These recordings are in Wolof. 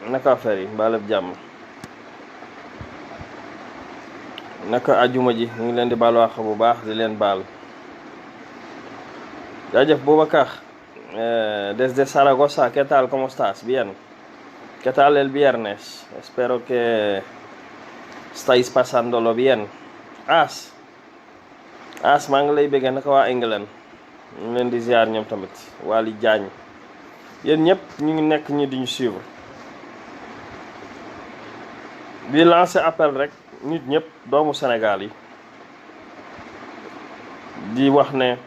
naka affaire yi mbaa lépp jàmm naka ajuma ji ñu ngi leen di baal wax bu baax di leen baal jaajëf Boubacar desde Zaragoza, ¿qué tal? ¿Cómo estás? Bien. ¿Qué tal el viernes? Espero que estáis pasándolo bien. As maa ngi lay bëgg naka waa England ñu ngi leen di ziar ñoom tamit Wali Diagne yéen ñëpp ñu ngi nekk ñi di ñu suivre di lancer appel rek nit ñëpp doomu Sénégal yi di wax ne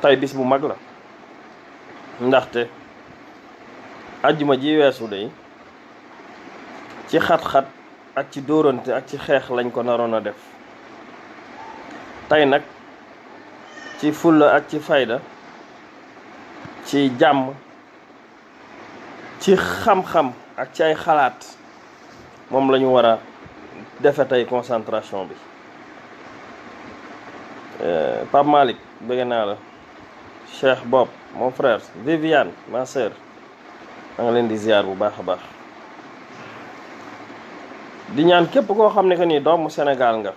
tey bis bu mag la ndaxte ajjuma ji weesu day ci xat-xat ak ci dóorante ak ci xeex lañ ko naroon a def tey nag ci fulla ak ci fayda ci jàmm ci xam-xam ak ci ay xalaat moom la ñu war a defe tey concentration bi Pape Malick bëgg naa la Cheikh Bob mon frère Viviane ma sœur maa ngi leen di ziar bu baax a baax di ñaan képp koo xam ne que ni doomu Sénégal nga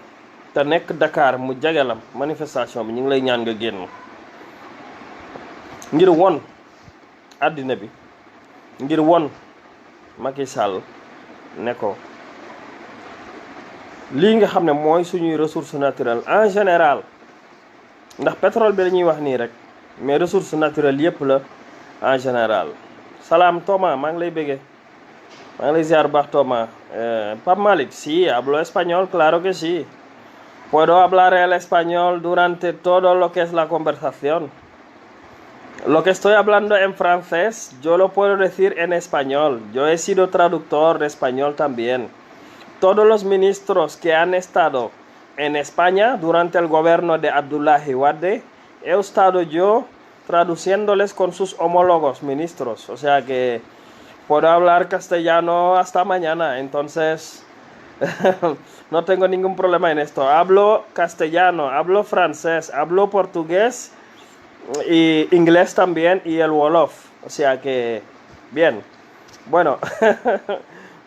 te nekk Dakar mu jege la manifestation bi ñu ngi lay ñaan nga génn ngir won àddina bi ngir won Macky Sall ne ko lii nga xam ne mooy suñuy ressources naturelles en général ndax pétrole bi la ñuy wax nii rek mais ressources naturelles yépp la en général. Salam Thomas maa ngi lay bëggee maa ngi lay ziar baax Thomas. Pape Malick sí, hablo español, claro que sí. Puedo hablar el español durante todo lo que es la conversación. Lo que estoy hablando en francés, yo lo puedo decir en español. Yo he sido traductor de español también. Todos los ministros que han estado en España durante el gobierno de Abdoulaye Wade, he estado yo traduciéndoles con sus homólogos ministros. O sea que puedo hablar castellano hasta mañana. Entonces, no tengo ningún problema en esto. Hablo castellano, hablo francés, hablo portugués y inglés también y el wolof. O sea que, bien. Bueno,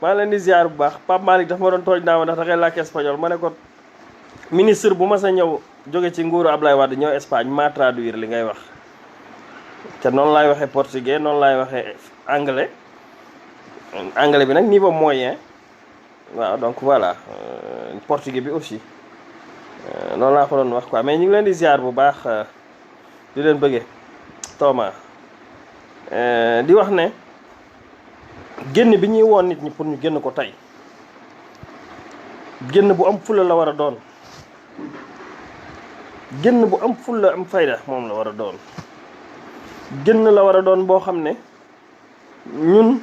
maa leen di ziar bu baax Pape Malick dafa ma doon tooj naa ma ndax da ngay làkk espagnol ma ne ko ministre bu ma sa ñëw jóge ci nguuru Ablaye Wade ñëw Espagne maa traduire li ngay wax te noonu laay waxee portugais noonu laay waxee anglais bi nag niveau moyen waaw donc voilà portugais bi aussi noonu laa ko doon wax quoi mais ñu ngi leen di ziar bu baax di leen bëggee Thomas di wax ne génn bi ñuy woon nit ñi pour ñu génn ko tey génn bu am fulla la war a doon génn bu am fulla am fayda moom la war a doon génn la war a doon boo xam ne ñun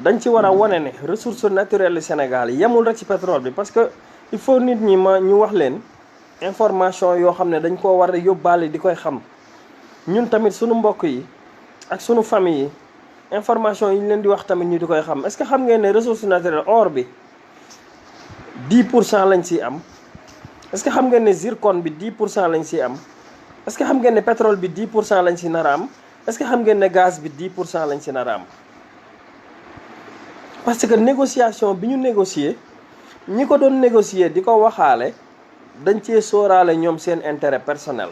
dañ ci war a wane ne ressources naturelles du Sénégal yemul rek ci pétrole bi parce que il faut nit ñi ñu wax leen information yoo xam ne dañ koo war a yóbbaale di koy xam ñun tamit sunu mbokk yi ak sunu famille yi information yi ñu leen di wax tamit ñu di koy xam est-ce que xam ngeen ne ressources naturelles or bi 10% lañ ciy am est-ce que xam ngeen ne zircon bi 10% lañ ciy am est-ce que xam ngeen ne pétrole bi 10% lañ ci nar a am est-ce que xam ngeen ne gaz bi 10% lañ ci nar a am parce que négociation bi ñu négocier ñi ko doon négocier di ko waxaale dañ cee sóoraale ñoom seen intérêt personnel.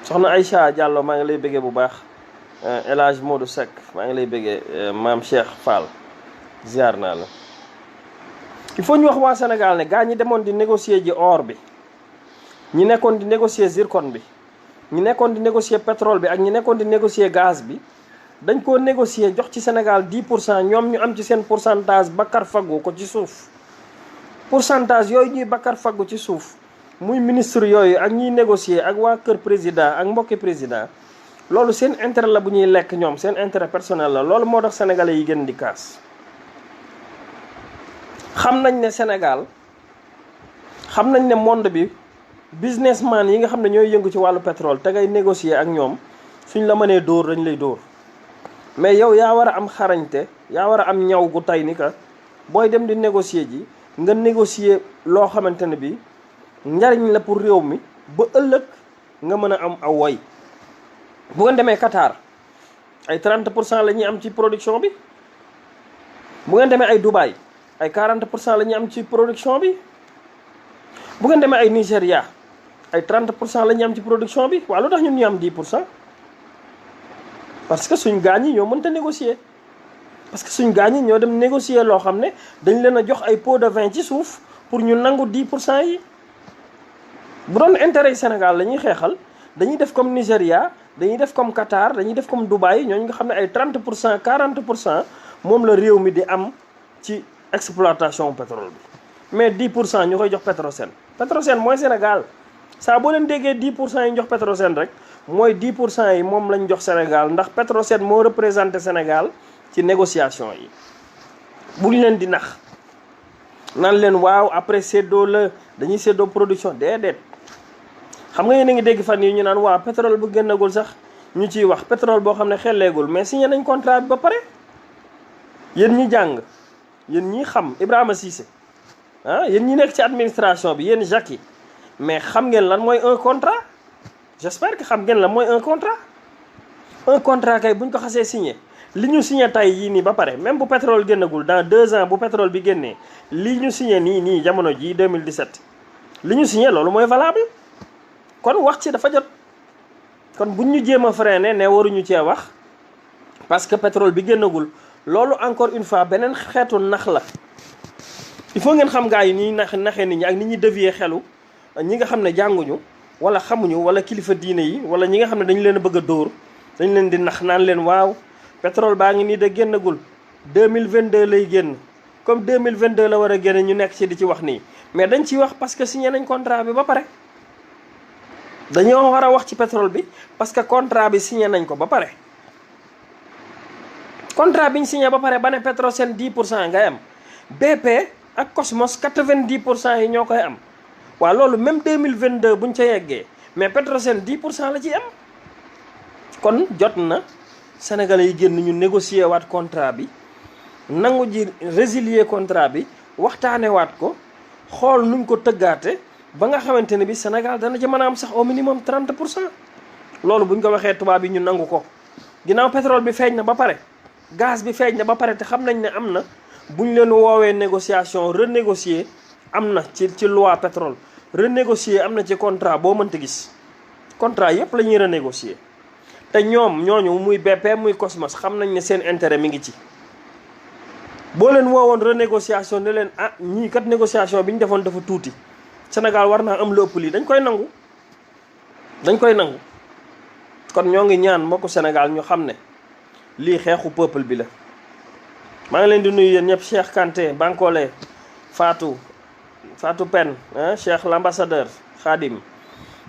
soxna Aïcha Diallo maa ngi lay bëggee bu baax El Hadj Modou Seck maa ngi lay bëggee maam Cheikh Fall ziar naa la. il faut ñu wax waa Sénégal ne gaa ñi demoon di négocier ji or bi ñi nekkoon di négocier zircon bi ñi nekkoon di négocier pétrole bi ak ñi nekkoon di négocier gaz bi dañ koo négocier jox ci Sénégal 10% ñoom ñu am ci seen pourcentage bakkar faggu ko ci suuf. pourcentage yooyu ñuy bakkar faggu ci suuf muy ministre yooyu ak ñiy négocier ak waa kër président ak mbokki président loolu seen intérêt la bu ñuy lekk ñoom seen intérêt personnel la loolu moo tax sénégalais yi gën di kaas. xam nañ ne Sénégal xam nañ ne monde bi businessman yi nga xam ne ñooy yëngu ci wàllu pétrole te ngay négocier ak ñoom suñ la mënee dóor dañ lay dóor mais yow yaa war a am xarañte yaa war a am ñaw gu tay ni ka booy dem di négocier ji nga négocier loo xamante ne bi njariñ la pour réew mi ba ëllëg nga mën a am aw woy bu ngeen demee Qatar ay 30% la ñuy am ci production bi. bu ngeen demee ay Dubaï ay 40% la ñuy am ci production bi. bu ngeen demee ay Nigéria ay 30% la ñuy am ci production bi. waaw lu tax ñun ñu am 10%? parce que suñ gaañ yi ñoo mënta négocier. parce que suñ gaañ yi ñoo dem négocier loo xam ne dañ leen a jox ay pot de vin ci suuf pour ñu nangu 10% yi. bu doon intérêt yi Sénégal la ñuy xeexal dañuy def comme Nigéria dañuy def comme Qatar dañuy def comme Dubaï ñooñu nga xam ne ay 30% 40% moom la réew mi di am ci exploitation pétrole bi. mais 10% ñu koy jox Petrosen. Petrosen mooy Sénégal saa boo leen déggee 10% yi ñu jox Petrosen rek mooy 10% yi moom lañ jox Sénégal ndax Petrosen moo représenté Sénégal ci négociation yi. bu ñu leen di nax naan leen waaw après séddoo la dañuy séddoo production déedéet. xam nga yéen a ngi dégg fan yi ñu naan waaw pétrole bu génnagul sax ñu ciy wax pétrole boo xam ne xelleegul mais signé nañ contrat bi ba pare. yéen ñi jàng yéen ñi xam Ibrahima Cissé yéen ñi nekk ci administration bi yéen Jacques yi mais xam ngeen lan mooy un contrat. j'espère que xam ngeen lan mooy un contrat. un contrat kay buñ ko xasee signé li ñu signé tay yii nii ba pare même bu pétrole génnagul dans 2 ans bu pétrole bi génnee li ñu signé nii jamono ji 2017 li ñu signé loolu mooy valable. kon wax ci dafa jot kon buñ ñu jéem a freiné ne waruñu cee wax parce que pétrole bi génnagul loolu encore une fois beneen xeetu nax la. il faut ngeen xam gaa yi nii naxee nit ñi ak nit ñi dévier xelu ñi nga xam ne jànguñu wala xamuñu wala kilifa diine yi wala ñi nga xam ne dañu leen a bëgg a dóor dañ leen di nax naan leen waaw pétrole baa ngi nii de génnagul 2022 lay génn comme 2022 la war a génn ñu nekk ci di ci wax nii mais dañ ciy wax parce que signé nañ contrat bi ba pare. dañoo war a wax ci pétrole bi parce que contrat bi signé nañ ko ba pare. contrat bi ñu signé ba pare ba ne Petrosen 10% ngay am BP ak Cosmos 90% yi ñoo koy am. waaw loolu même 2022 buñ ca yeggee mais Petrosen 10% la ciy am. kon jot na Sénégalais yi génn ñu négocier waat contrat bi nangu ji résilier contrat bi waxtaane waat ko xool nuñ ko tëggaate ba nga xamante ne bi Sénégal dana ci mën a am sax au minimum 30%. loolu buñ ko waxee tubaab yi ñu nangu ko ginnaaw pétrole bi feeñ na ba pare gaz bi feeñ na ba pare te xam nañ ne am na buñ leen woowee négociation renégocier am na ci loi pétrole renégocier am na ci contrat boo mënta gis contrat yépp la ñuy renégocier te ñoom ñooñu muy BP muy Cosmos xam nañ ne seen intérêt mi ngi ci. boo leen woowoon renégociation ne leen ñii kat négociation bi ñu defoon dafa tuuti Sénégal war naa am lu ëpp lii dañ koy nangu kon ñoo ngi ñaan mbokku Sénégal ñu xam ne lii xeexu peuple bi la. maa ngi leen di nuyu yéen ñëpp Cheikh Kanté Bankole Fatou Pen Cheikh l'ambassadeur Khadim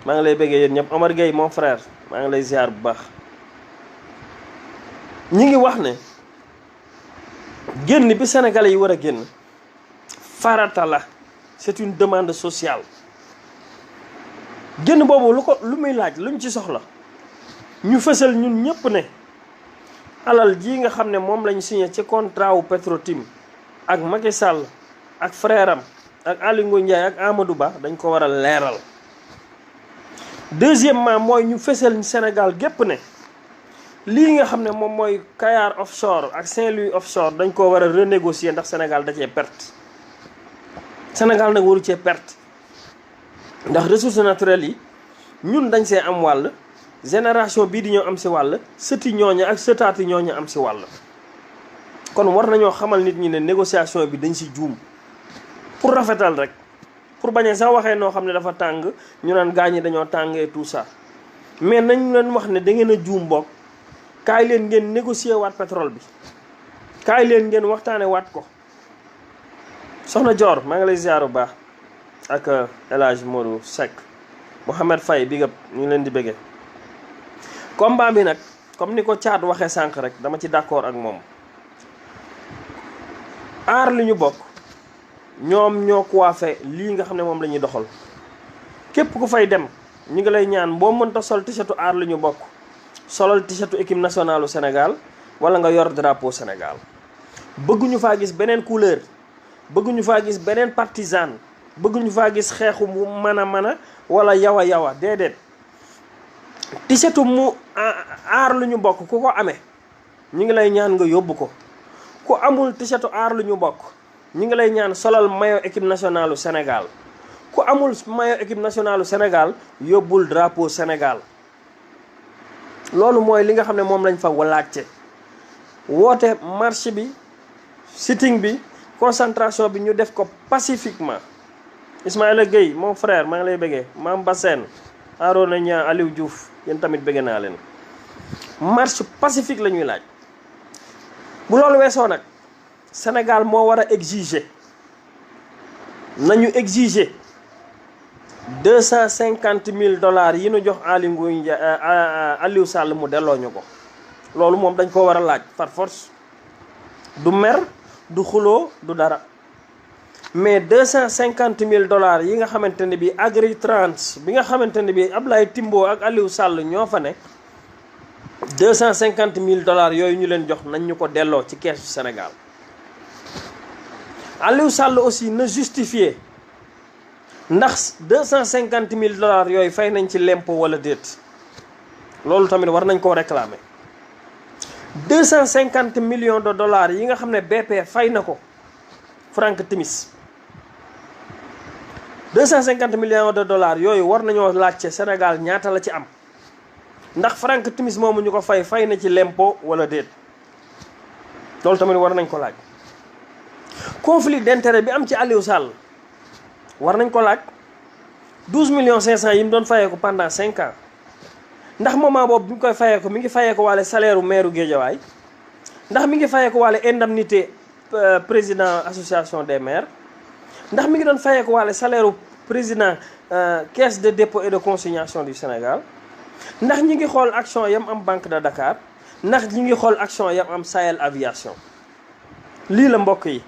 maa ngi lay bëggee yéen ñëpp Omar Gueye mon frère maa ngi lay ziar bu baax. ñi ngi wax ne génn bi Sénégalais yi war a génn farata la c'est une demande sociale. génn boobu lu muy laaj luñ ci soxla ñu fësal ñun ñëpp ne alal ji nga xam ne moom lañ signé ci contrat wu Petro-Tim ak Macky Sall ak frère am ak Aly Ngouille Ndiaye ak Amadou Ba dañ ko war a leeral. deuxièmement mooy ñu fësal Sénégal gépp ne lii nga xam ne moom mooy Kayar offshore ak Saint-Louis offshore dañ ko war a renégocier ndax Sénégal da cee perte. Sénégal nag waru cee perte ndax ressources naturelles yi ñun dañ see am wàll génération bii di ñoo am si wàll sëti ñooña ak sëtaati ñooña am si wàll. kon war nañoo xamal nit ñi ne négociation bi dañ si juum pour rafetal rek pour bañ a sax waxee noo xam ne dafa tàng ñu naan gaañ ñi dañoo tàngee tout ça mais nañ leen wax ne da ngeen a juum bokk kaay leen ngeen négocier waat pétrole bi kaay leen ngeen waxtaane waat ko. soxna Dior maa ngi lay ziar bu baax ak El Hadj Modou Seck Mouhamed Faye bi nga ñu ngi leen di bëggee. combat bi nag comme ni ko Thiat waxee sànq rek dama ci d'accord ak moom aar li ñu bokk ñoom ñoo coiffé lii nga xam ne moom la ñuy doxal képp ku fay dem ñu ngi lay ñaan boo mënta sol t-shirtu aar li ñu bokk solal t-shirtu équipe nationale u Sénégal wala nga yor drapeau Sénégal. bëgguñu faa gis beneen couleur bëgguñu faa gis beneen partisan bëgguñu faa gis xeexu mu mën a wala yawa déedéet t-shirtu mu aar lu ñu bokk ku ko amee ñi ngi lay ñaan nga yóbbu ko. ku amul t-shirtu aar lu ñu bokk ñi ngi lay ñaan solal maillot équipe nationale u Sénégal. ku amul maillot équipe nationale u Sénégal yóbbul drapeau Sénégal. loolu mooy li nga xam ne moom lañ fa laajte. woote marche bi sitting bi concentration bi ñu def ko pacifiquement. Ismaïla Gueye mon frère maa ngi lay bëggee Mame Bassène Arona Niang Aliou Diouf yéen tamit bëgg naa leen. marche pacifique la ñuy laaj. bu loolu weesoo nag Sénégal moo war a exiger nañu exiger $250,000 yi nu jox Aliou Sall mu delloo ñu ko. loolu moom dañ ko war a laaj par force du mer du xuloo du dara mais $250,000 yi nga xamante ne bi Agri-Trans bi nga xamante ne bi Ablaye Timbo ak Aliou Sall ñoo fa ne $250,000 yooyu ñu leen jox nañ ñu ko delloo ci keesu Sénégal. Aliou Sall aussi na justifier ndax $250,000 yooyu fay nañ ci l'impôt wala déet loolu tamit war nañ koo réclamer. $250 millions yi nga xam ne BP fay na ko Frank Timis $250 millions yooyu war nañoo laajte Sénégal ñaata la ci am ndax Frank Timis moomu ñu ko fay na ci l'impôt wala déet loolu tamit war nañ ko laaj. conflit d'intérêt bi am ci Aliou Sall war nañ ko laaj 12,500,000 yi mu doon fayee ko pendant 5 ans. ndax moment boobu bi mu koy fayee ko mi ngi fayee ko waale salaire u maire Guédiawaye ndax mi ngi fayee ko waale indemnité président association des maires ndax mi ngi doon fayee ko waale salaire u président caisse de dépôt et de consignation du Sénégal ndax ñi ngi xool action yam am Banque de Dakar ndax ñi ngi xool action yam am Sahel Aviation. lii la mbokk yi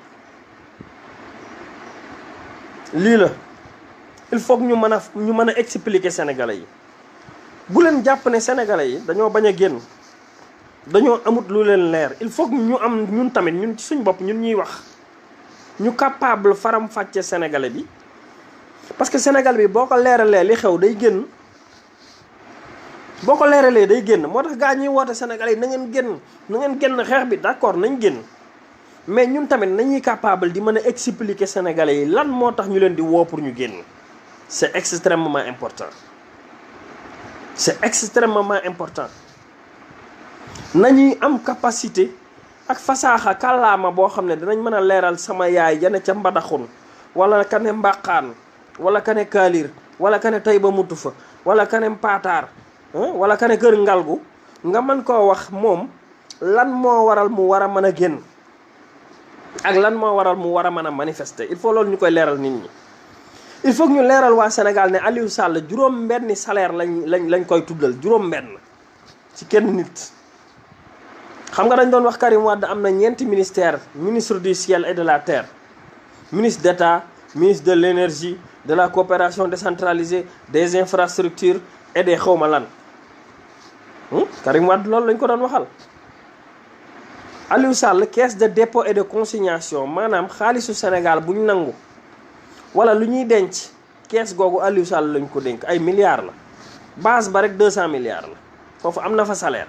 lii la il faut que ñu mën a expliquer Sénégalais yi. bu leen jàpp ne sénégalais yi dañoo bañ a génn dañoo amut lu leen leer il faut que ñu am ñun tamit ñun ci suñ bopp ñun ñuy wax ñu capable faram fàcce sénégalais bi parce que sénégal bi boo ko leeralee li xew day génn boo ko leeralee day génn moo tax gaa ñuy woote sénégalais yi na ngeen génn xeex bi d'accord nañ génn mais ñun tamit nañuy capable di mën a expliquer sénégalais yi lan moo tax ñu leen di woo pour ñu génn c'est extrêmement important. c'est extrêmement important nañuy am capacité ak fasaaxa kàllaama boo xam ne dinañ mën a leeral sama yaay jane ca Mbadaxun wala kane Mbaqaan wala kane Kaalir wala kane Tayba Mutu fa wala kane Mpaataar wala kane Kër Ngalgu nga mën koo wax moom lan moo waral mu war a mën a génn ak lan moo waral mu war a mën a manifester il faut loolu ñu koy leeral nit ñi. il faut que ñu leeral waa Sénégal ne Aliou Sall juróom-benni salaire lañ koy tuddal juróom-benn ci kenn nit. xam nga dañ doon wax Karim Wade am na 4 ministères ministre du ciel et de la terre ministre d'État ministre de l'énergie de la coopération décentralisée des infrastructures et des xawma lan Karim Wade loolu lañ ko doon waxal. Aliou Sall caisse de dépôt et de consignation maanaam xaalisu Sénégal bu ñu nangu. wala lu ñuy denc kees googu Aliou Sall lañ ko dénk ay milliards la base ba rek 200 milliards la foofu am na fa salaire.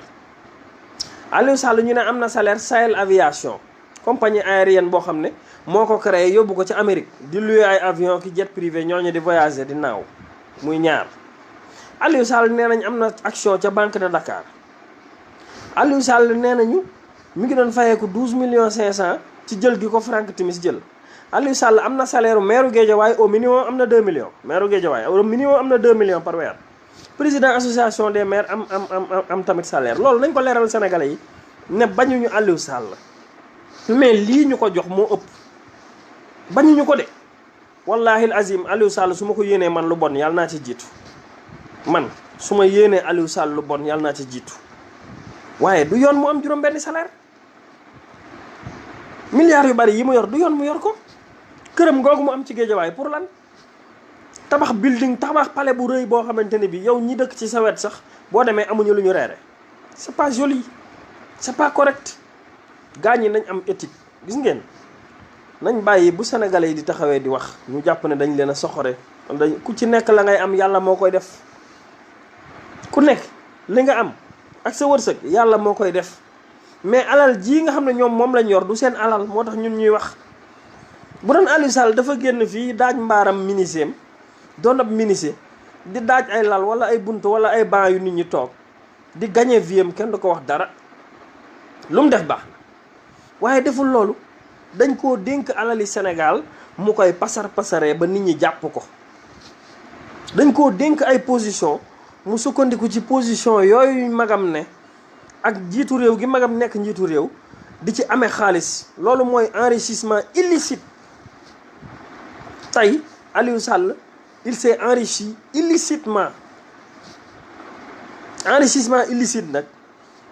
Aliou Sall ñu ne am na salaire Sahel Aviation compagnie aérienne boo xam ne moo ko créé yóbbu ko ci Amérique di louer ay avion ki jet privé ñooñu di voyager di naaw muy ñaar. Aliou Sall nee nañ am na action ca Banque de Dakar Aliou Sall nee nañu mi ngi doon fayeeku 12,500,000 ci jël gi ko Frank Timis jël. Aliou Sall am na salaire maire Guédiawaye au minimum am na 2 millions maire Guédiawaye au minimum am na 2 millions par weer président association des maires am tamit salaire loolu nañ ko leeral sénégalais yi ne bañuñu Aliou Sall mais lii ñu ko jox moo ëpp bañuñu ko de wallahi al azim Aliou Sall su ma ko yéenee man lu bon yàlla naa ci jiitu man su ma yéenee Aliou Sall lu bon yàlla naa ci jiitu waaye du yoon mu am juróom-benni salaire milliards yu bari yi mu yor du yoon mu yor ko këram googu mu am ci Géejawaay pour lan tabax building tabax palais bu rëy boo xamante ne bi yow ñi dëkk ci sa wet sax boo demee amuñu lu ñu reere c'est pas joli c'est pas correct gaa ñi nañ am éthique gis ngeen nañ bàyyi bu sénégalais yi di taxawee di wax ñu jàpp ne dañ leen a soxore ku ci nekk la ngay am yàlla moo koy def ku nekk li nga am ak sa wërsëg yàlla moo koy def mais alal jii nga xam ne ñoom moom lañ yor du seen alal moo tax ñun ñuy wax. bu doon Aliou Sall dafa génn fii daaj mbaaram miniseem doon ab minise di daaj ay lal wala ay bunt wala ay banc yu nit ñi toog di gagné viam kenn du ko wax dara lu mu def baax na waaye deful loolu dañ koo dénk alali Sénégal mu koy pasaree ba nit ñi jàpp ko. dañ koo dénk ay position mu sukkandiku ci position yooyu magam ne ak njiitu réew gi magam nekk njiitu réew di ci amee xaalis loolu mooy enrichissement illicite. tey Aliou Sall il s'est enrichi illicitement. Enrichissement illicite nag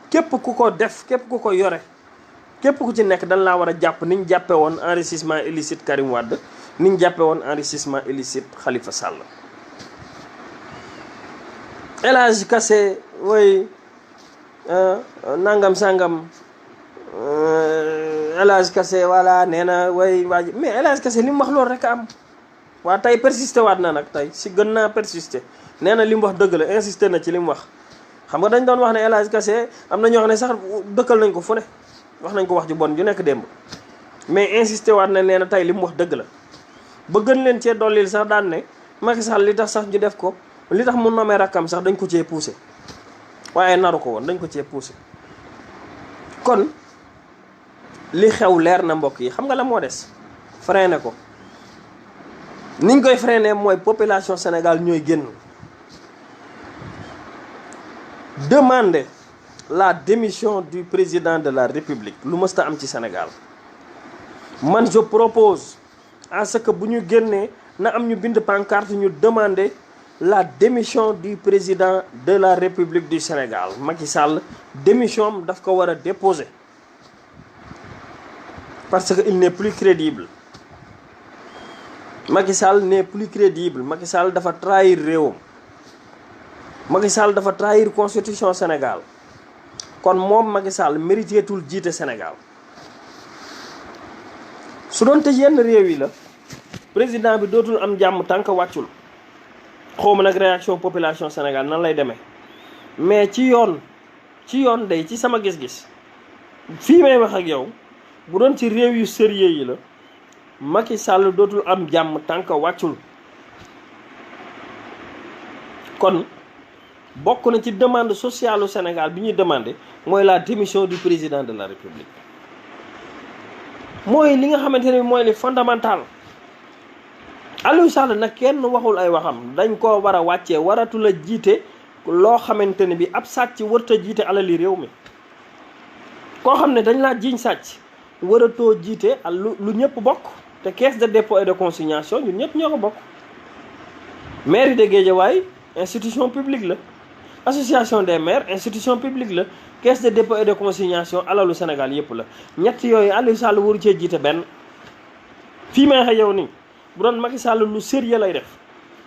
képp ku ko def képp ku ko yore képp ku ci nekk dañ laa war a jàpp ni ñu jàppe woon enrichissement illicite Karim Wade ni ñu jàppe woon enrichissement illicite Khalifa Sall. El Hadj Kassé way nangam sangam El Hadj Kassé voilà nee na way waa ji mais El Hadj Kassé li mu wax loolu rek am. waa tey persisté waat na nag tey si gën naa persisté nee na li mu wax dëgg la insisté na ci li mu wax. xam nga dañ doon wax ne El Hadj Kassé am na ñoo xam ne sax dëkkal nañ ko fu ne wax nañ ko wax ju bon ju nekk démb mais insisté waat na nee na tey li mu wax dëgg la ba gën leen cee dollil sax daan ne Macky Sall li tax sax ñu def ko li tax mu nommé rakkam sax dañ ko cee poussé waaye naru ko woon dañ ko cee poussé. kon li xew leer na mbokk yi xam nga la moo des freiné ko niñ koy freiné mooy population Sénégal ñooy génn demander la démission du président de la République lu mësta am ci Sénégal. man je propose à ce que bu ñu génnee na am ñu bind pancarte ñu demander la démission du président de la République du Sénégal. Macky Sall démission am daf ko war a déposer parce que il n'est plus crédible. Macky Sall n'est plus crédible. Macky Sall dafa trahir réewam. Macky Sall dafa trahir constitution Sénégal kon moom Macky Sall mériteetul jiite Sénégal. su doon te yenn réew yi la président bi dootul am jàmm tant que wàccul xawma nag réaction population Sénégal nan lay demee mais ci yoon day ci sama gis-gis fii may wax ak yow bu doon ci réew yu sérieux yi la Macky Sall dootul am jàmm tant que wàccul. kon bokk na ci demande sociale au Sénégal bi ñuy demandé mooy la démission du président de la République. mooy li nga xamante ne mooy li fondamental. Aliou Sall nag kenn waxul ay waxam dañ koo war a wàccee waratul a jiite loo xamante ne bi ab sàcc warut a jiite alali réew mi. koo xam ne dañ laa jiiñ sàcc waratoo jiite lu ñëpp bokk te caisse de dépôt et de consignation ñun ñëpp ñoo ko bokk. mairie de Guédiawaye institution publique la. association des maires institution publique la. caisse de dépôt et de consignation alalu Sénégal yëpp la. ñett yooyu Aliou Sall waru cee jiite benn. fii may wax yow nii bu doon Macky Sall lu sérieux lay def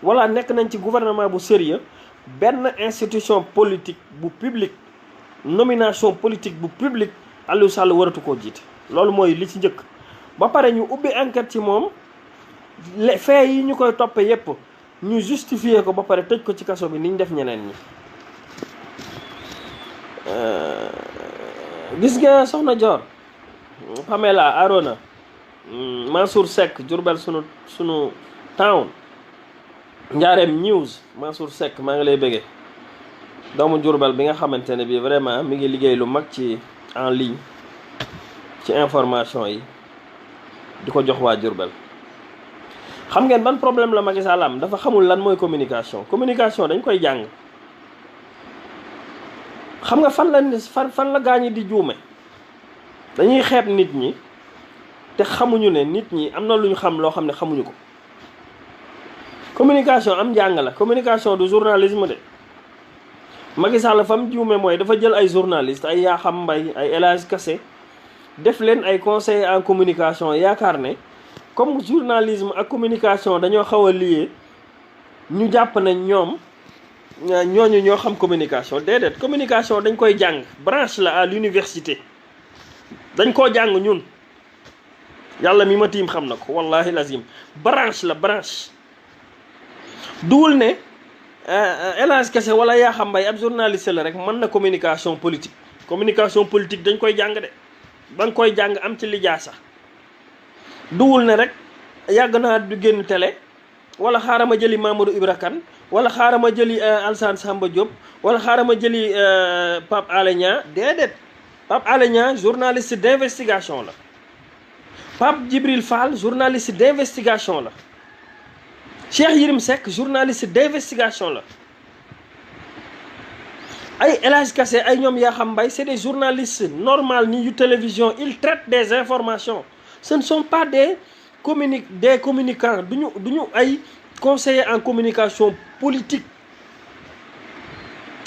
wala nekk nañ ci gouvernement bu sérieux benn institution politique bu publique nomination politique bu publique Aliou Sall waratu koo jiite. loolu mooy li ci njëkk ba pare ñu ubbi enquête ci moom les faits yi ñu koy toppee yépp ñu justifier ko ba pare tëj ko ci kaso bi ni ñu def ñeneen ñi. gis nga Soxna Dior Pamela Arona Mansour Seck Diourbel sunu town Njaareem News Mansour Seck maa ngi lay bëggee doomu Diourbel bi nga xamante ne bii vraiment mi ngi liggéey lu mag ci en ligne ci information yi di ko jox waa Diourbel. xam ngeen ban problème la Macky Sall am dafa xamul lan mooy communication dañ koy jàng. xam nga fan la gaañi di juume dañuy xeeb nit ñi te xamuñu ne nit ñi am na lu ñu xam loo xam ne xamuñu ko. communication am njàng la communication du journalisme de. Macky Sall fam juume mooy dafa jël ay journaliste ay Yakham Mbaye ay El Hadj Kassé def leen ay conseillers en communication yaakaar ne comme journalisme ak communication dañoo xaw a lié ñu jàpp ne ñooñu ñoo xam communication déedéet communication dañ koy jàng branche la à l'université dañ koo jàng ñun yàlla mi ma tiim xam na ko wallahi lazim branche la branche duwul ne El Hadj Kassé wala Yakham Mbaye ab journaliste la rek mën na communication politique communication politique dañ koy jàng de ba nga koy jàng am ci lijaasa duwul ne rek yàgg naa du génn télé wala xaaral ma jëli Mamadou Ibra Kane wala xaaral ma jëli Alassane Samba Diop wala xaaral ma jëli Pape Alé Niang déedéet Pape Alé Niang journaliste d'investigation la Pape Djibril Fall journaliste d'investigation la Cheikh Yérim Seck journaliste d'investigation la ay El Hadj Kassé ay ñoom yaa xam mbay c'est des journalistes normal ni yu télévision ils traitent des informations ce ne sont pas des communicants duñu ay conseillers en communication politique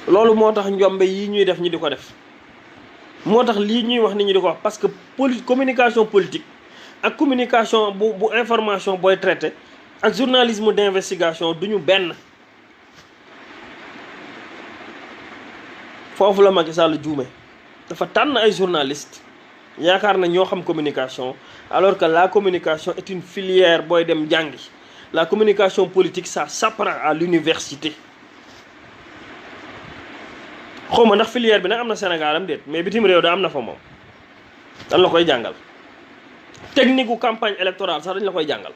loolu moo tax njombe yi ñuy def ñi di ko def moo tax lii ñuy wax nit ñi di ko wax parce que communication politique ak communication bu information booy traité ak journalisme d'investigation duñu benn foofu la Macky Sall juume dafa tànn ay journalistes yaakaar na ñoo xam communication alors que la communication est une filière booy dem jàngi la communication politique ça s'apprend à l'université xawma ndax filière bi nag am na Sénégal am déet mais bitim réew da am na fa moom dañ la koy jàngal technique gu campagne électorale sax dañ la koy jàngal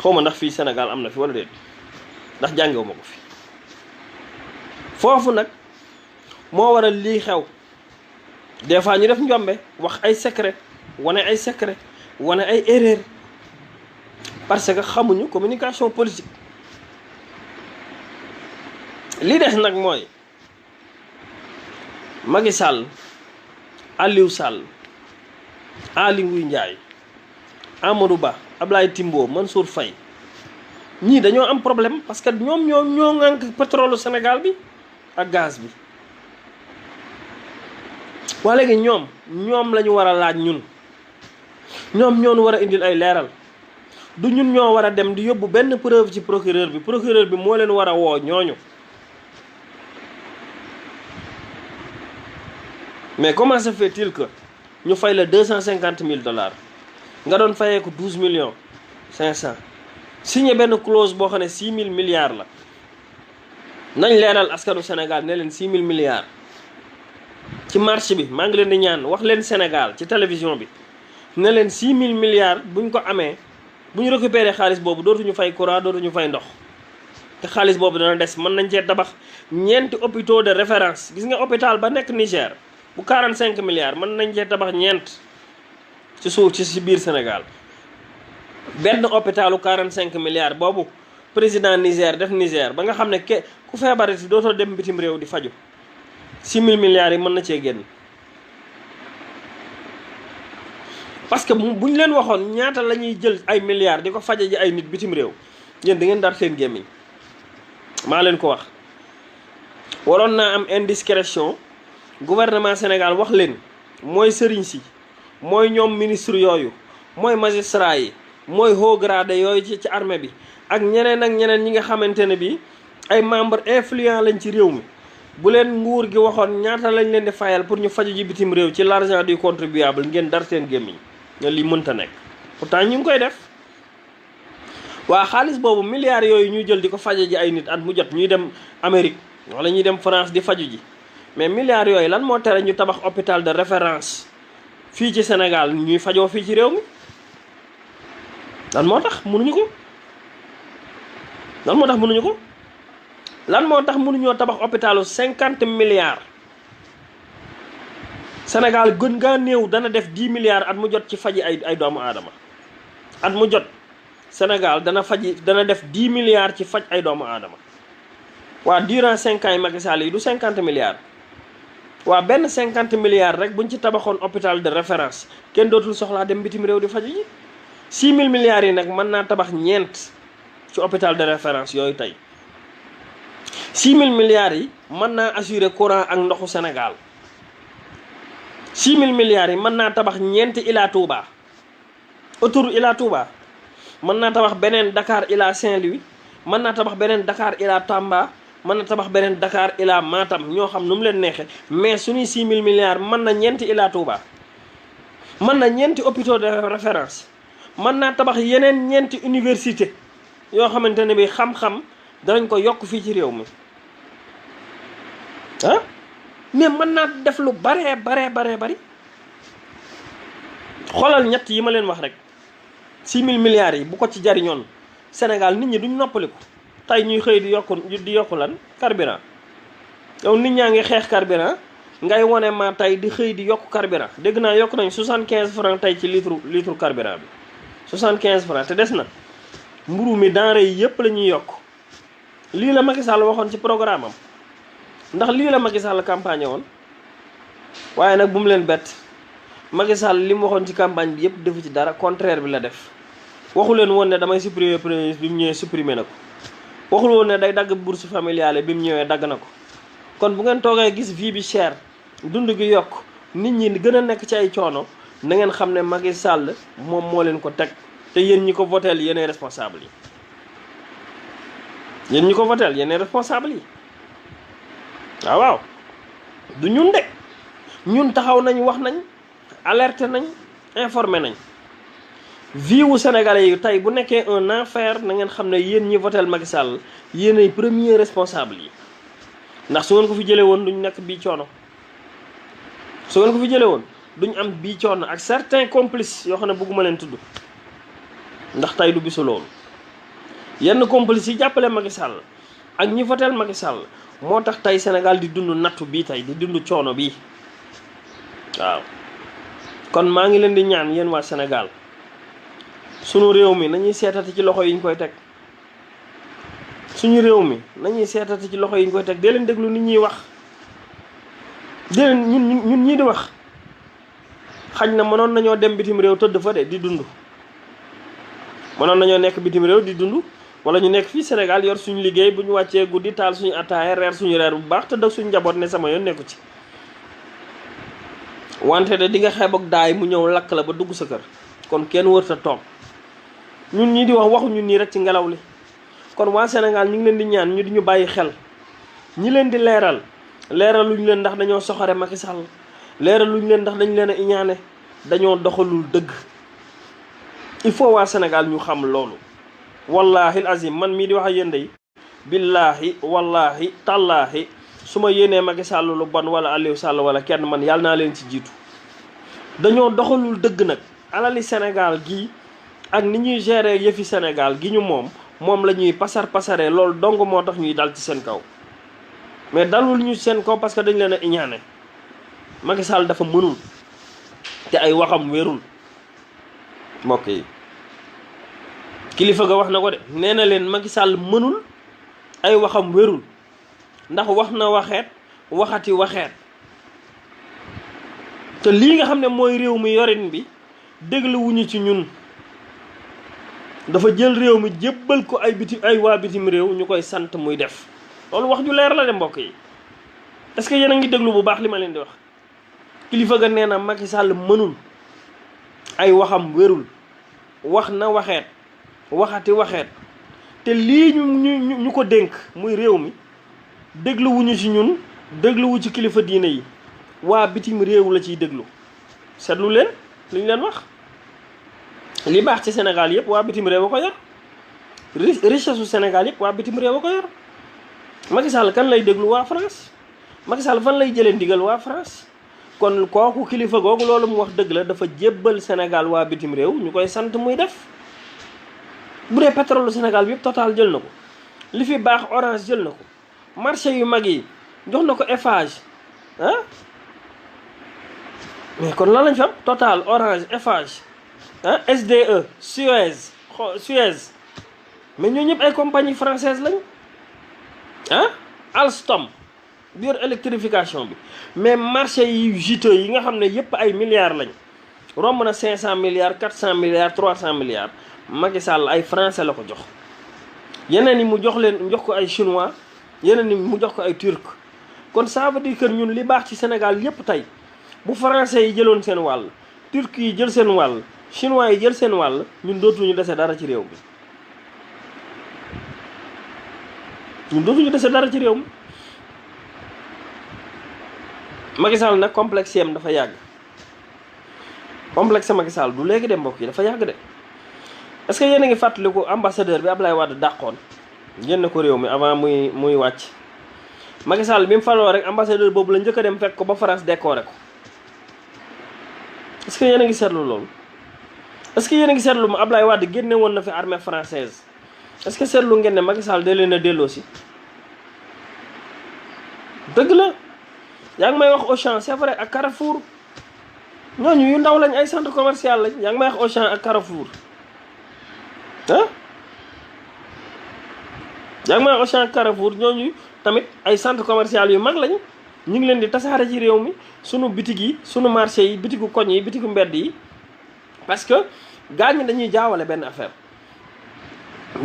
xawma ndax fii Sénégal am na fi wala déet ndax jàngewu ma ko fi foofu nag moo waral lii xew des fois ñu def njombe wax ay secret wane ay secret wane ay erreur parce que xamuñu communication politique li des nag mooy Macky Sall Aliou Sall Aly Ngouille Ndiaye Amadou Ba Ablaye Timbo Mansour Faye ñii dañoo am problème parce que ñoo ŋànk pétrole Sénégal bi ak gaz bi waa léegi ñoom la ñu war a laaj ñun ñoonu war a indil ay leeral du ñun ñoo war a dem di yóbbu benn preuve ci procureur bi moo leen war a woo ñooñu mais comment se fait-il que ñu fay la $250,000 nga doon fayee ko 12,500,000 signé benn clause boo xam ne 6,000 milliards la nañ leeral askanu Sénégal ne leen 6,000 milliards ci marché bi maa ngi leen di ñaan wax leen Sénégal ci télévision bi ne leen 6,000 milliards buñ ko amee bu ñu récupéré xaalis boobu dootuñu fay courant dootuñu fay ndox te xaalis boobu dana des mën nañ cee tabax ñeenti hôpitaux de référence gis nga hôpital ba nekk Niger bu 45 milliards mën nañ cee tabax ñeent ci suuf ci biir Sénégal benn hôpitalu 45 milliards boobu président Niger def Niger ba nga xam ne ku feebarati dootoo dem bitim réew di faju 6,000 milliards yi mën na cee génn parce que buñ leen waxoon ñaata la ñuy jël ay milliards di ko faje ji ay nit bitim réew yéen da ngeen dar seen gémmiñ maa leen ko wax waroon naa am indiscrétion gouvernement Sénégal wax leen mooy sëriñ si mooy ñoom ministre yooyu mooy magistrat yi mooy haut gradé yooyu ci armée bi ak ñeneen ñi nga xamante ne bi ay membre influent lañ ci réew mi bu leen nguur gi waxoon ñaata lañ leen di fayal pour ñu faju ji bitim réew ci l'argent du contribuable ngeen dar seen gémmiñ nga lii mënta nekk pourtant ñu ngi koy def waa xaalis boobu milliards yooyu ñuy jël di ko faje ji ay nit at mu jot ñuy dem Amérique wala ñuy dem France di faju ji mais milliards yooyu lan moo tere ñu tabax hôpital de référence fii ci Sénégal ñuy fajoo fii ci réew mi lan moo tax mënuñu ko lan moo tax mënuñoo tabax hôpitalu 50 milliards Sénégal gën ngaa néew dana def 10 milliards at mu jot ci faji ay doomu aadama at mu jot Sénégal dana def 10 milliards ci faj ay doomu aadama waa durant 5 ans yi Macky Sall yi du 50 milliards waa benn 50 milliards rek buñ ci tabaxoon hôpital de référence kenn dootul soxlaa dem bitim réew di faju ji 6,000 milliards yi nag mën naa tabax ñeent ci hôpital de référence yooyu tey 6,000 milliards yi mën naa assurer courant ak ndoxu Sénégal 6,000 milliards yi mën naa tabax ñeenti Ila Touba autoroute Ila Touba mën naa tabax beneen Dakar Ila Saint-Louis mën naa tabax beneen Dakar Ila Tamba mën na tabax beneen Dakar Ila Matam ñoo xam nu mu leen neexee mais suñuy 6,000 milliards mën na ñeenti Ila Touba mën na ñeenti hôpitaux de référence mën naa tabax yeneen ñeenti université yoo xamante ne bi xam-xam danañ ko yokk fii ci réew mi ah mais mën naa def lu baree bari xoolal ñett yi ma leen wax rek 6 000 milliards yi bu ko ci jariñoon Sénégal nit ñi duñ noppaliku tey ñuy xëy di yokku lan carburant yow nit ñaa ngi xeex carburant ngay wone ma tey di xëy di yokk carburant dégg naa yokk nañ 75 francs tey ci litre carburant bi 75 francs te des na mburu mi denrée yi yëpp la ñuy yokk lii la Macky Sall waxoon ci programme am ndax lii la Macky Sall campagne woon waaye nag bu mu leen bett Macky Sall li mu waxoon ci campagne bi yëpp defu ci dara contraire bi la def waxu leen woon ne damay supprimer premier ministre bi mu ñëwee supprimer na ko waxul woon ne day dagg bourse familiale bi mu ñëwee dagg na ko kon bu ngeen toogee gis vie bi cher dund gi yokk nit ñi gën a nekk ci ay coono na ngeen xam ne Macky Sall moom moo leen ko teg te yéen ñi ko voteel yéenay responsable yi yéen ñi ko voteel yéenay responsable yi waaw du ñun de ñun taxaw nañ wax nañ alerté nañ informé nañ vie wu sénégalais yi tey bu nekkee un enfer na ngeen xam ne yéen ñi voteel Macky Sall yéenay premier responsable yi ndax su ngeen ko fi jëlee woon duñ nekk bii coono su ngeen ko fi jëlee woon duñ am bii coono ak certains complices yoo xam ne bëgguma leen tudd ndax tey du bisu loolu yenn complices yi jàppale Macky Sall ak ñi voteel Macky Sall moo tax tey Sénégal di dund nattu bii tey di dund coono bii waaw kon maa ngi leen di ñaan yéen waa Sénégal sunu réew mi nañuy seetati ci loxo yi ñu koy teg suñu réew mi nañuy seetati ci loxo yi ñu koy teg dee leen déglu nit ñuy wax dee leen ñun ñii di wax xaj na mënoon nañoo dem bitim réew tëdd fa de di dund mënoon nañoo nekk bitim réew di dund wala ñu nekk fii Sénégal yor suñu liggéey bu ñu wàccee guddi taal suñu ataaya reer suñu reer bu baax tëdd ak suñu njaboot ne sama yoon nekku ci wante de di nga xeeb ak daay mu ñëw lakk la ba dugg sa kër kon kenn wërta toog ñun ñii di wax waxu ñun nii rek ci ngelaw li kon waa Sénégal ñu ngi leen di ñaan ñu di ñu bàyyi xel ñi leen di leeraluñ leen ndax dañoo soxore Macky Sall leeraluñ leen ndax dañ leen a iñaane dañoo doxalul dëgg il faut waa Sénégal ñu xam loolu wallahi azim man mii di wax ak yéen day billaahi wallahi tallaahi su ma yéenee Macky Sall lu bon wala Aliou Sall wala kenn man yàlla naa leen ci jiitu dañoo doxalul dëgg nag alali Sénégal gii ak ni ñuy gérer yëfi Sénégal gi ñu moom la ñuy pasaree loolu dong moo tax ñuy dal ci seen kaw mais dalul ñu seen kaw parce que dañ leen a iñaane Macky Sall dafa mënul te ay waxam wérul mbokk yi kilifa ga wax na ko de nee na leen Macky Sall mënul ay waxam wérul ndax wax na waxeet waxeet te lii nga xam ne mooy réew mi yorin bi dégluwuñu ci ñun dafa jël réew mi jébbal ko ay waa bitim réew ñu koy sant muy def loolu wax ju leer la de mbokk yi est-ce que yéen a ngi déglu bu baax li ma leen di wax kilifa ga nee na Macky Sall mënul ay waxam wérul wax na waxeet waxeet te lii ñu ko dénk muy réew mi dégluwuñu ci ñun dégluwu ci kilifa diine yi waa bitim réew la ciy déglu seetlu leen li ñu leen wax li baax ci Sénégal yëpp waa bitim réew a ko yor richesse su Sénégal yëpp waa bitim réew a ko yor Macky Sall kan lay déglu waa France Macky Sall fan lay jëlee ndigal waa France kon kooku kilifa googu loolu mu wax dëgg la dafa jébbal Sénégal waa bitim réew ñu koy sant muy def bu dee pétrole Sénégal bi yëpp Total jël na ko li fi baax Orange jël na ko marché yu mag yi jox na ko Eiffage mais kon lan lañ fa am Total Orange Eiffage SDE Suez mais ñoo ñëpp ay compagnie française lañ Alstom biir électrification bi mais marché yi juteux yi nga xam ne yëpp ay milliards lañ romb na 500 milliards 400 milliards 300 milliards Macky Sall ay français la ko jox yeneen yi mu jox ko ay chinois yeneen yi mu jox ko ay turc kon ça veut dire que ñun li baax ci Sénégal yëpp tey bu français yi jëloon seen wàll turc yi jël seen wàll chinois yi jël seen wàll ñun dootuñu dese dara ci réew mi Macky Sall nag complexe yam dafa yàgg complexe Macky Sall du léegi de mbokk yi dafa yàgg de est-ce que yéen a ngi fàttaliku ambassadeur bi Ablaye Wade dàqoon génn ko réew mi avant muy wàcc Macky Sall bi mu faloo rek ambassadeur boobu la njëkk a dem fekk ko ba France décoré ko. est-ce que yéen a ngi seetlu loolu est-ce que yéen a ngi seetlu ma Ablaye Wade génne woon na fi armée française est-ce que seetlu ngeen ne Macky Sall da leen a delloo si dëgg la yaa ngi may wax Auchan c'est vrai ak Carrefour ñooñu yu ndaw lañ ay centre commercial lañ yaa ngi may wax Auchan ak Carrefour ah yaa ngi may wax Auchan ak Carrefour ñooñu tamit ay centre commercial yu mag lañ ñu ngi leen di tasaare ci réew mi sunu bitig yi sunu marché yi bitigu koñ yi bitigu mbedd yi parce que gaañ ñi dañuy jaawale benn affaire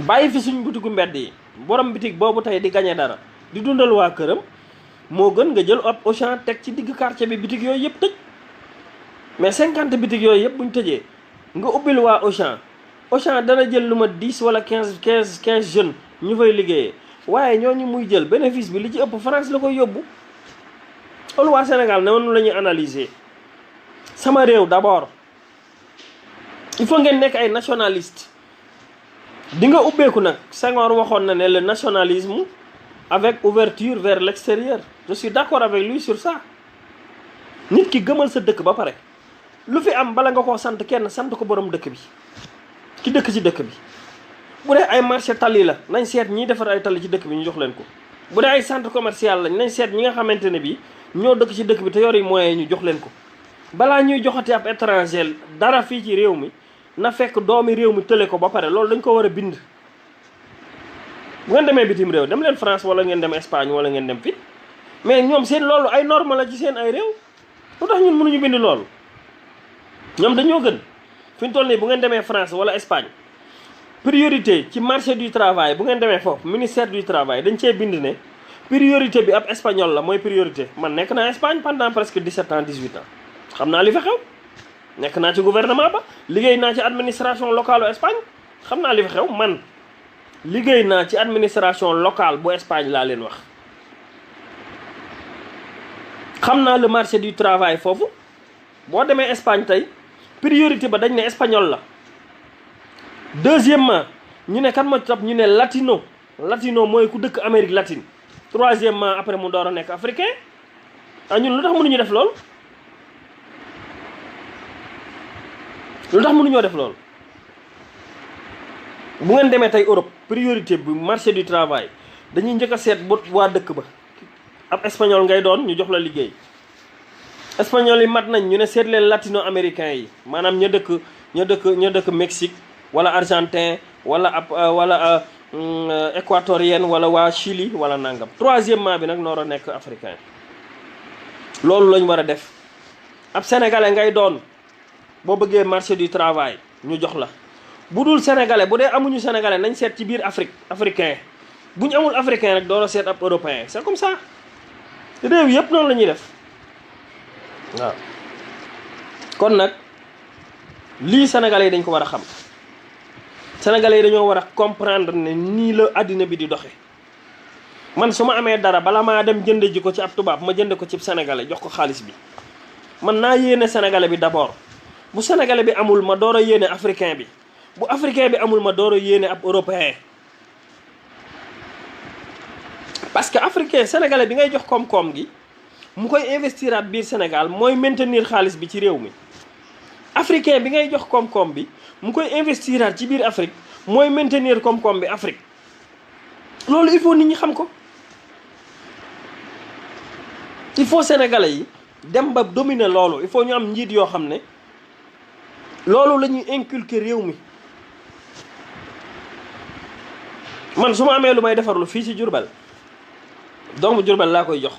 bàyyi fi suñu bitigu mbedd yi borom bitig boobu tey di gañe dara di dundal waa këram moo gën nga jël ab Auchan teg ci digg quartier bi bitig yooyu yëpp tëj mais 50 bitig yooyu yëpp buñ tëjee nga ubbil waa Auchan dana jël lu ma 10 wala 15 jeunes ñu fay liggéeyee waaye ñooñu muy jël bénéfice bi li ci ëpp France la koy yóbbu. loolu waa Sénégal ne woon la ñuy analyser sama réew d'abord il faut ngeen nekk ay nationaliste di nga ubbeeku nag Senghor waxoon na ne le nationalisme avec ouverture vers l'extérieur je suis d'accord avec lui sur ça nit ki gëmal sa dëkk ba pare lu fi am bala nga koo sant kenn sant ko borom dëkk bi ki dëkk ci dëkk bi bu dee ay marché tali la nañ seet ñiy defar ay tali ci dëkk bi ñu jox leen ko bu dee ay centre commercial lañ nañ seet ñi nga xamante ne bi ñoo dëkk ci dëkk bi te yori moyens ñu jox leen ko balaa ñuy joxati ab étranger dara fii ci réew mi na fekk doomi réew mi tële ko ba pare loolu dañ ko war a bind bu ngeen demee bitim réew dem leen France wala ngeen dem Espagne wala ngeen dem fi mais ñoom seen loolu ay norme la ci seen ay réew lu tax ñun mënuñu bind loolu ñoom dañoo gën fi ñu toll nii bu ngeen demee France wala Espagne priorité ci marché du travail bu ngeen demee foofu ministère du travail dañ cee bind ne priorité bi ab espagnol la mooy priorité man nekk naa Espagne pendant presque 17 ans 18 ans xam naa li fa xew nekk naa ci gouvernement ba liggéey naa ci administration locale bu Espagne xam naa li fa xew man liggéey naa ci administration locale bu Espagne laa leen wax xam naa le marché du travail foofu boo demee Espagne tey priorité ba dañ ne espagnol la deuxièmement ñu ne kan ma topp ñu ne latino mooy ku dëkk Amérique latine troisièmement après mu door a nekk africain ñun lu tax mënuñu def lool lu tax mënuñoo def lool bu ngeen demee tey Europe priorité bu marché du travail dañuy njëkk a seet bu waa dëkk ba ab espagnol ngay doon ñu jox la liggéey espagnol yi mat nañ ñu ne seet leen latino américain yi maanaam ña dëkk Mexique wala argentin wala équatorienne wala waa Chili wala nangam troisièmement bi nag noor a nekk africain loolu lañ war a def ab sénégalais ngay doon boo bëggee marché du travail ñu jox la bu dul sénégalais bu dee amuñu sénégalais nañ seet ci biir africain bu ñu amul africain rek door a seet ab européen c'est comme ça réew yëpp noonu la ñuy def waaw kon nag lii sénégalais yi dañ ko war a xam sénégalais yi dañoo war a comprendre ne nii la àddina bi di doxe man su ma amee dara bala maa dem jënd ji ko ci ab tubaab ma jënd ko ci sénégalais jox ko xaalis bi man naa yéene sénégalais bi d'abord bu sénégalais bi amul ma door a yéene africain bi bu africain bi amul ma door a yéene ab européen parce que africain sénégalais bi ngay jox koom-koom gi mu koy investiraat biir Sénégal mooy maintenir xaalis bi ci réew mi africain bi ngay jox koom-koom bi mu koy investiraat ci biir Afrique mooy maintenir koom-koom bi Afrique loolu il faut nit ñi xam ko il faut sénégalais yi dem ba dominer loolu il faut ñu am njiit yoo xam ne loolu la ñuy inculquer réew mi man su ma amee lu may defarlu fii ci Diourbel doomu Diourbel laa koy jox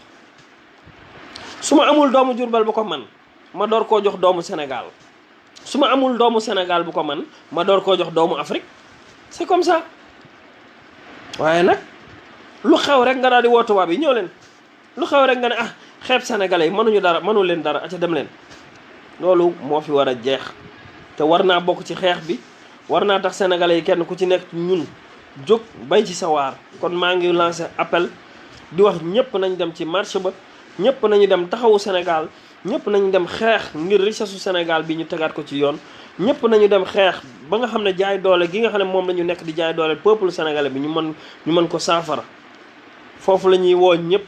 su ma amul doomu Diourbel bu ko man ma door koo jox doomu Sénégal su ma amul doomu Sénégal bu ko man ma door koo jox doomu Afrique c'est comme ça waaye nag lu xew rek nga daal di woo tubaab yi ñëw leen lu xew rek nga ne ah xeeb sénégalais yi mënuñu dara mënu leen dara aca dem leen loolu moo fi war a jeex te war naa bokk ci xeex bi war naa tax sénégalais yi kenn ku ci nekk ñun jóg bay ci sa waar kon maa ngi lancé appel di wax ñëpp nañ dem ci marché ba ñëpp nañu dem taxawu Sénégal ñëpp nañu dem xeex ngir richesse su Sénégal bi ñu tegaat ko ci yoon ñëpp nañu dem xeex ba nga xam ne jaay doole gi nga xam ne moom la ñu nekk di jaay doole peuple sénégalais bi ñu mën ko saafara foofu la ñuy woo ñëpp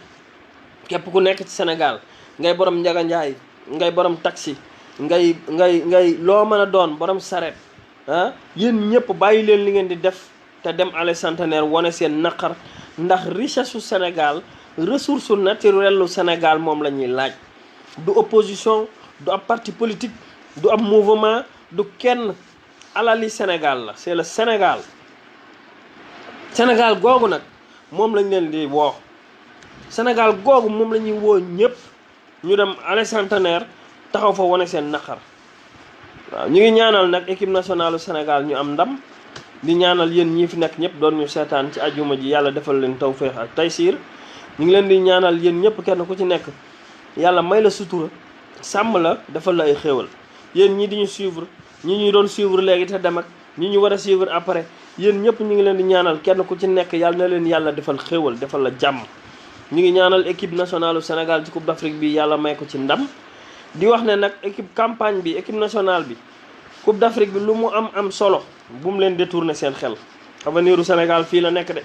képp ku nekk ci Sénégal ngay borom njaga njaay ngay borom taxi ngay loo mën a doon borom saret ah yéen ñëpp bàyyi leen li ngeen di def te dem allée Centenaire wane seen naqar ndax richesse su Sénégal ressource naturelle lu Sénégal moom la ñuy laaj du opposition du ab parti politique du ab mouvement du kenn alali Sénégal la c'est le Sénégal Sénégal googu nag moom lañ leen di woo Sénégal googu moom la ñuy woo ñëpp ñu dem allée Centenaire taxaw fa wane seen naqar waaw ñu ngi ñaanal nag équipe nationale du Sénégal ñu am ndam di ñaanal yéen ñii fi nekk ñëpp doon ñu seetaan ci ajuma ji yàlla defal leen tawféex ak taysiir ñu ngi leen di ñaanal yéen ñëpp kenn ku ci nekk yàlla may la sutura sàmm la defal la ay xéewal yéen ñii di ñu suivre ñi ñu doon suivre léegi te dem ak ñi ñu war a suivre après yéen ñëpp ñu ngi leen di ñaanal kenn ku ci nekk yàlla na leen yàlla defal xéewal defal la jàmm ñu ngi ñaanal équipe nationale du Sénégal ci Coupe d'Afrique bi yàlla may ko ci ndam di wax ne nag équipe campagne bi équipe nationale bi Coupe d'Afrique bi lu mu am solo bu mu leen détourner seen xel avenir u Sénégal fii la nekk de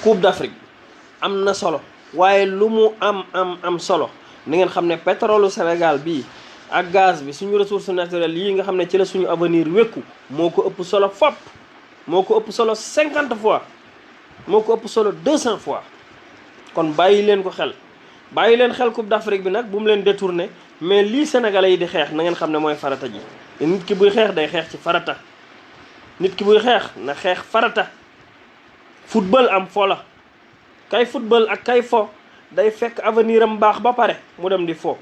Coupe d'Afrique am na solo waaye lu mu am solo na ngeen xam ne pétrole Sénégal bii ak gaz bi suñu ressources naturelles yii nga xam ne ci la suñu avenir wékku moo ko ëpp solo fop moo ko ëpp solo 50 fois moo ko ëpp solo 200 fois kon bàyyi leen ko xel bàyyi leen xel Coupe d'Afrique bi nag bu mu leen détourné mais lii sénégalais yi di xeex na ngeen xam ne mooy farata ji nit ki buy xeex day xeex ci farata nit ki buy xeex na xeex farata football am fo la kay football ak kay fo day fekk avenir am baax ba pare mu dem di fo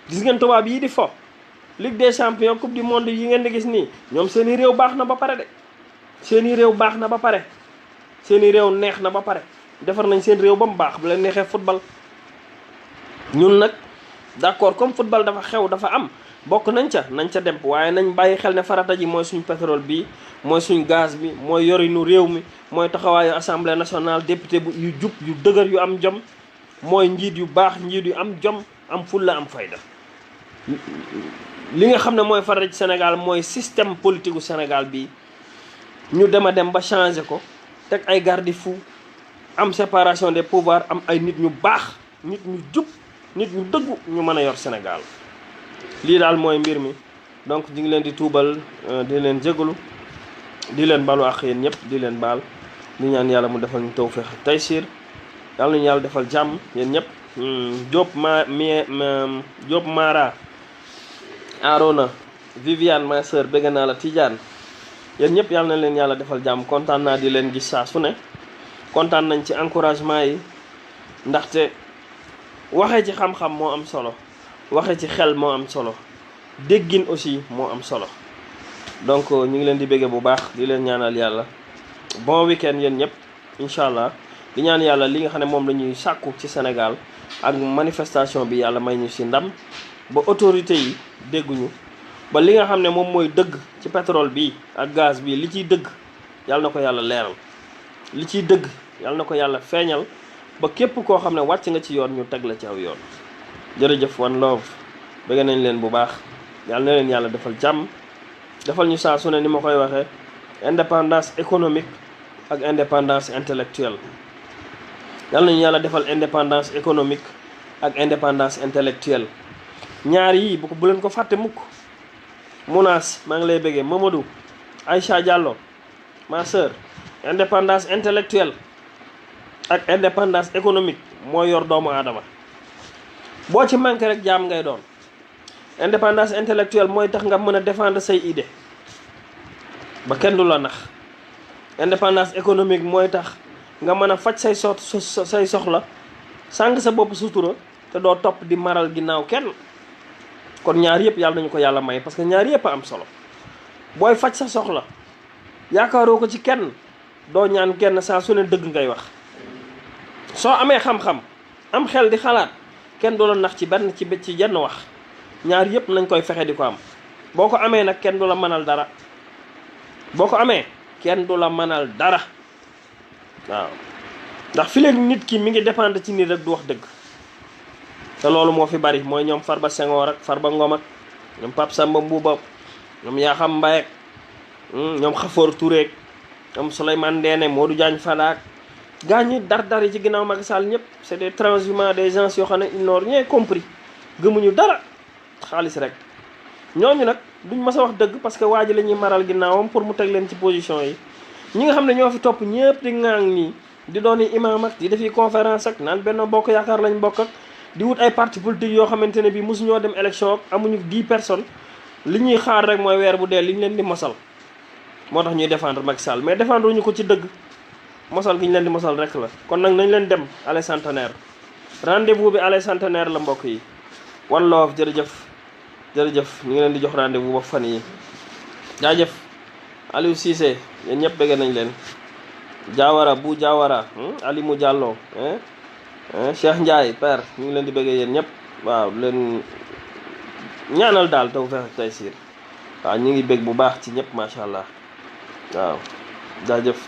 gis ngeen tubaab yii di fo Ligue des champions coupe du monde yi ngeen di gis nii ñoom seeni réew baax na ba pare de seeni réew baax na ba pare seeni réew neex na ba pare defar nañ seen réew ba mu baax bu leen neexee football ñun nag d'accord comme football dafa xew dafa am bokk nañ ca dem waaye nañ bàyyi xel ne farata ji mooy suñ pétrole bi mooy suñ gaz bi mooy yorinu réew mi mooy taxawaayu assemblée nationale député bu yu jub yu dëgër yu am jom mooy njiit yu baax njiit yu am jom am fulla am fayda li nga xam ne mooy farata ci Sénégal mooy système politique gu Sénégal bi ñu dem ba changer ko teg ay garde-fou am séparation des pouvoirs am ay nit ñu baax nit ñu jub nit ñu dëggu ñu mën a yor Sénégal lii daal mooy mbir mi donc ñu ngi leen di tuubal di leen jégalu di leen balu ak yéen ñëpp di leen baal di ñaan yàlla mu defal ñu tawfeex ak taysiir yàlla nañu yàlla defal jàmm yéen ñëpp Diop Mara Arona Viviane ma sœur bëgg naa la Tidiane yéen ñëpp yàlla na leen yàlla defal jàmm kontaan naa di leen gis saa su ne kontaan nañ ci encouragement yi ndaxte waxee ci xam-xam moo am solo waxee ci xel moo am solo déggin aussi moo am solo donc ñu ngi leen di bëgge bu baax di leen ñaanal yàlla bon week-end yéen ñëpp incha allah di ñaan yàlla li nga xam ne moom la ñuy sàkku ci Sénégal ak manifestation bi yàlla may ñu ci ndam ba autorité yi dégguñu ba li nga xam ne moom mooy dëgg ci pétrole bi ak gaz bi li ciy dëgg yàlla na ko yàlla leeral li ciy dëgg yàlla na ko yàlla feeñal ba képp koo xam ne wàcc nga ci yoon ñu teg la ci aw yoon jërëjëf One Love bëgg nañ leen bu baax yàlla na leen yàlla defal jàmm defal ñu saa su ne ni ma koy waxee indépendance économique ak indépendance intellectuelle yàlla nañu yàlla defal indépendance économique ak indépendance intellectuelle ñaar yii bu leen ko fàtte mukk Mounas maa ngi lay bëggee Mamadou Aïcha Diallo ma sœur indépendance intellectuelle ak indépendance économique moo yor doomu aadama boo ci manqué rek jaam ngay doon indépendance intellectuelle mooy tax nga mën a défendre say idée ba kenn du la nax indépendance économique mooy tax nga mën a faj say soxla sàng sa bopp sutura te doo topp di maral ginnaaw kenn kon ñaar yëpp yàlla nañu ko yàlla may parce que ñaar yëpp a am solo booy faj sa soxla yaakaaroo ko ci kenn doo ñaan kenn saa su ne dëgg ngay wax soo amee xam-xam am xel di xalaat kenn du la nax ci benn ci jenn wax ñaar yëpp nañ koy fexe di ko am boo ko amee nag kenn du la mënal dara boo ko amee kenn du la mënal dara waaw ndax fi léegi nit ki mi ngi dépendre ci nit rek du wax dëgg te loolu moo fi bari mooy ñoom Farba Senghor ak Farba Ngom ak ñoom Pape Samba Mbouba ñoom Yakham Mbaye ak ñoom Khafor Touré ak ñoom Souleymane Ndéné Modou Diagne Fada ak gaa ñi dar yi ci ginnaaw Macky Sall ñëpp c'est des transhumants, des gens yoo xam ne ils n'ont rien compris gëmuñu dara xaalis rek. ñooñu nag duñ mës a wax dëgg parce que waa ji la ñuy maral ginnaawam pour mu teg leen ci position yi. ñi nga xam ne ñoo fi topp ñëpp di ŋaang nii di doon imam ak di defi conférence ak naan Benno Bokk Yaakaar lañ bokk ak di wut ay parti politique yoo xamante ne bii mosuñoo dem élection ak amuñu 10 personnes li ñuy xaar rek mooy weer bu dee li ñu leen di mosal. moo tax ñuy défendre Macky Sall mais défendre ñu ko ci dëgg mosal gi ñu leen di mosal rek la. kon nag nañ leen dem allez centenaire rendez-vous bi allez centenaire la mbokk yi. one love jërëjëf ñu ngi leen di jox rendez-vous ba fan yi jaajëf Aliou Cissé yéen ñëpp bëgg nañ leen. Diawara bu Diawara Alimou Diallo Cheikh Ndiaye père ñu ngi leen di bëggee yéen ñëpp waaw leen ñaanal daal tawfeex ak taysiir waaw ñu ngi bëgg bu baax ci ñëpp macha allah waaw jaajëf